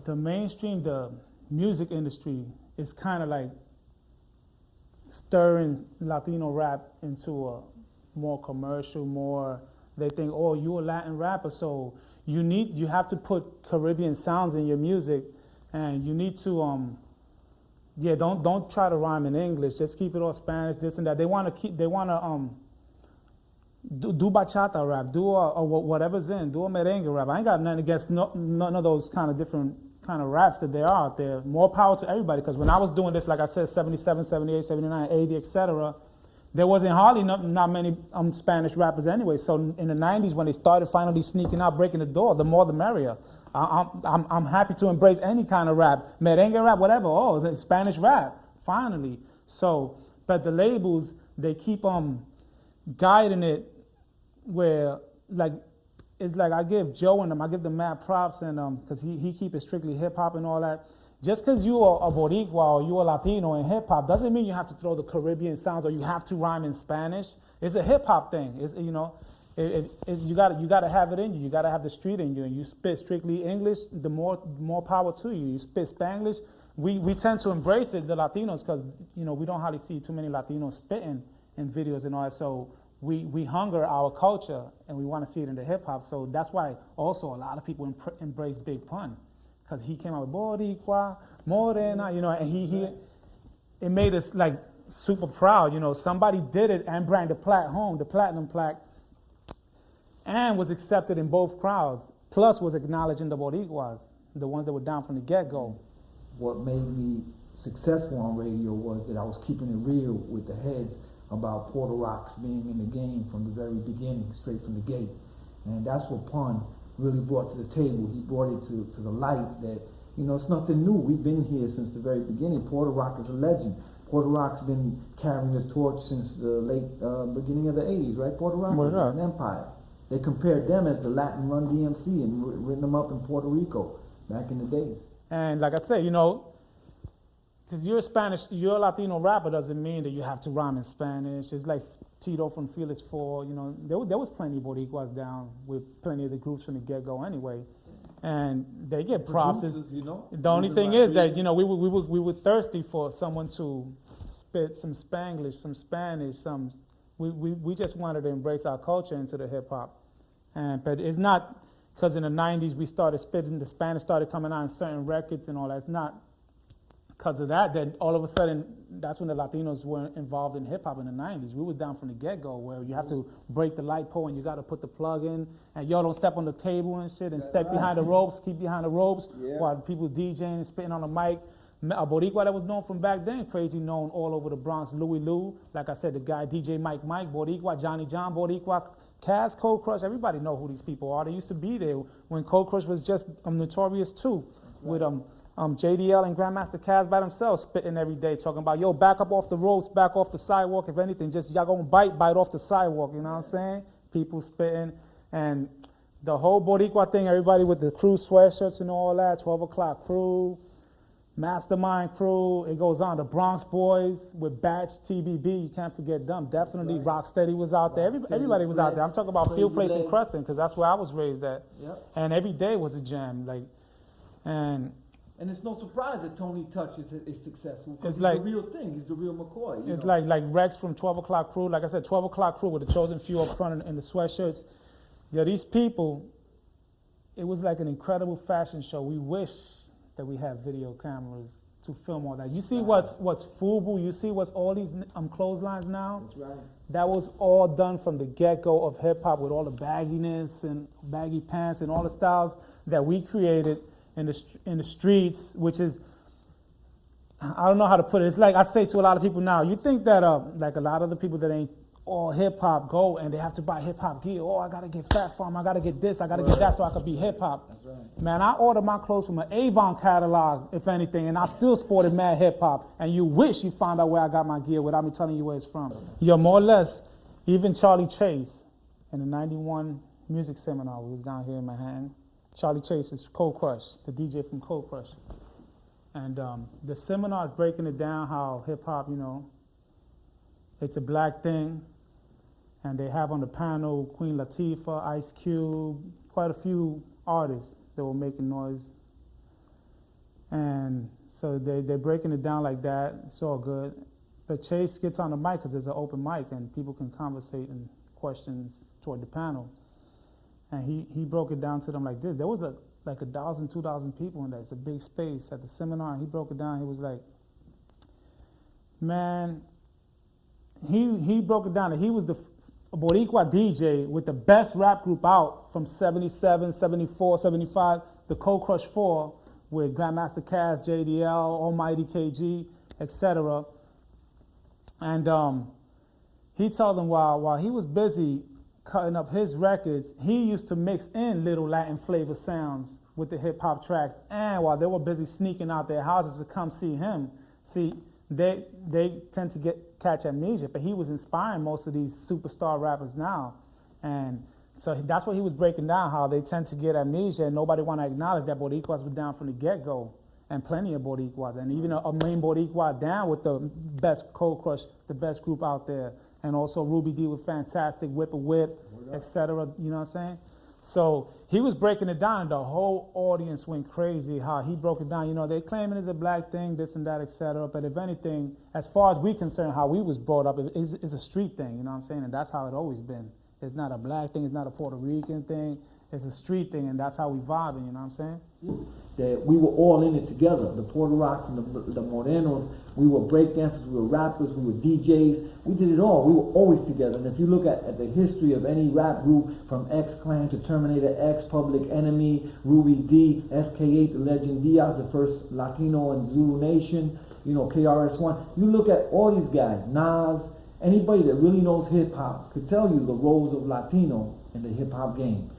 the mainstream, the music industry is kind of like stirring Latino rap into a more commercial, more, they think, oh, you're a Latin rapper, so you have to put Caribbean sounds in your music, and you need to, don't try to rhyme in English, just keep it all Spanish, this and that. They want to do bachata rap, do whatever's in, do a merengue rap. I ain't got nothing against none of those kind of different kind of raps that there are out there. More power to everybody, because when I was doing this, like I said, 77, 78, 79, 80, etc., there wasn't hardly not many Spanish rappers anyway. So in the 90s, when they started finally sneaking out, breaking the door, the more the merrier. I'm happy to embrace any kind of rap, merengue rap, whatever. Oh, the Spanish rap, finally. So, but the labels, they keep guiding it where, like, it's like I give Joe and them, I give them mad props, and because he keep it strictly hip hop and all that. Just because you are a Boricua or you are Latino in hip hop doesn't mean you have to throw the Caribbean sounds or you have to rhyme in Spanish. It's a hip hop thing. It's, you got to have it in you. You got to have the street in you. And you spit strictly English, the more power to you. You spit Spanglish. We tend to embrace it, the Latinos, because we don't hardly see too many Latinos spitting in videos and all that. So we hunger our culture and we want to see it in the hip hop. So that's why also a lot of people embrace Big Pun. Because he came out with Boricua, Morena, and he it made us like super proud. Somebody did it and brought the plaque home, the platinum plaque, and was accepted in both crowds. Plus was acknowledging the Boricuas, the ones that were down from the get-go. What made me successful on radio was that I was keeping it real with the heads about Puerto Rocks being in the game from the very beginning, straight from the gate. And that's what Pun really brought to the table. He brought it to the light that, it's nothing new. We've been here since the very beginning. Puerto Rock is a legend. Puerto Rock's been carrying the torch since the late beginning of the 80s, right? Puerto Rock was an empire. They compared them as the Latin Run DMC and written them up in Puerto Rico back in the days. And like I said, because you're a Latino rapper doesn't mean that you have to rhyme in Spanish. It's like Tito from Felix 4, there was plenty of Boricuas down with plenty of the groups from the get-go anyway. And they get props. The only thing is that, we were thirsty for someone to spit some Spanglish, some Spanish, we just wanted to embrace our culture into the hip-hop. But it's not because in the 90s we started spitting, the Spanish started coming out in certain records and all that. It's not because of that all of a sudden, that's when the Latinos were involved in hip-hop in the 90s. We were down from the get-go where you have to break the light pole and you got to put the plug in, and y'all don't step on the table and shit, and step behind the ropes, keep behind the ropes, while people DJing and spitting on the mic. A Boricua that was known from back then, crazy known all over the Bronx, Louie Lou, like I said, the guy DJ Mike Boricua, Johnny John Boricua, Kaz, Cold Crush, everybody know who these people are. They used to be there when Cold Crush was just notorious too, with JDL and Grandmaster Kaz by themselves spitting every day, talking about, yo, back up off the ropes, back off the sidewalk, if anything, just y'all gonna bite off the sidewalk, you know what I'm saying? People spitting, and the whole Boricua thing, everybody with the crew sweatshirts and all that, 12 o'clock crew, Mastermind crew, it goes on, the Bronx Boys with Batch, TBB, you can't forget them, definitely, Rocksteady was out there, everybody was out there. I'm talking about Field Place in Creston, because that's where I was raised at, and every day was a jam, And it's no surprise that Tony Touch is successful. It's like the real thing. He's the real McCoy. It's like Rex from 12 O'Clock Crew. Like I said, 12 O'Clock Crew with the chosen few up front in the sweatshirts. Yeah, these people, it was like an incredible fashion show. We wish that we had video cameras to film all that. You see what's FUBU, you see what's all these clotheslines now? That's right. That was all done from the get-go of hip-hop with all the bagginess and baggy pants and all the styles that we created in the streets, which is, I don't know how to put it. It's like I say to a lot of people now, you think that like a lot of the people that ain't all hip-hop go and they have to buy hip-hop gear. Oh, I got to get Fat Farm, I got to get this, I got to get that so I could be hip-hop. That's right. Man, I ordered my clothes from an Avon catalog, if anything, and I still sported mad hip-hop, and you wish you found out where I got my gear without me telling you where it's from. Yeah, more or less, even Charlie Chase in the 91 music seminar, we was down here in Manhattan. Charlie Chase is Cold Crush, the DJ from Cold Crush. And the seminar is breaking it down how hip-hop, it's a black thing. And they have on the panel Queen Latifah, Ice Cube, quite a few artists that were making noise. And so they're breaking it down like that. It's all good. But Chase gets on the mic because there's an open mic and people can conversate and questions toward the panel. And he broke it down to them like this. There was like 1,000, 2,000 people in that. It's a big space at the seminar. And he broke it down. He was like, man, he broke it down that he was the Boricua DJ with the best rap group out from 77, 74, 75, the Cold Crush 4 with Grandmaster Cass, JDL, Almighty KG, etc. And he told them while he was busy cutting up his records, he used to mix in little Latin flavor sounds with the hip hop tracks. And while they were busy sneaking out their houses to come see him, they tend to catch amnesia, but he was inspiring most of these superstar rappers now. And so that's what he was breaking down, how they tend to get amnesia and nobody want to acknowledge that Boricuas were down from the get-go, and plenty of Boricuas, and even a main Boricua down with the best Cold Crush, the best group out there, and also Ruby D with Fantastic, Whip a Whip, etc. You know what I'm saying? So he was breaking it down, and the whole audience went crazy how he broke it down. You know, they claiming it's a black thing, this and that, etc. But if anything, as far as we're concerned, how we was brought up is a street thing, you know what I'm saying? And that's how it always been. It's not a black thing, it's not a Puerto Rican thing, it's a street thing, and that's how we vibing, you know what I'm saying? That we were all in it together. The Puerto Rocks and the Morenos, we were breakdancers, we were rappers, we were DJs, we did it all. We were always together. And if you look at the history of any rap group, from X-Clan to Terminator X, Public Enemy, Ruby D, SK8, the Legend Diaz, the first Latino and Zulu Nation, you know, KRS-One, you look at all these guys, Nas, anybody that really knows hip-hop could tell you the roles of Latino in the hip-hop game.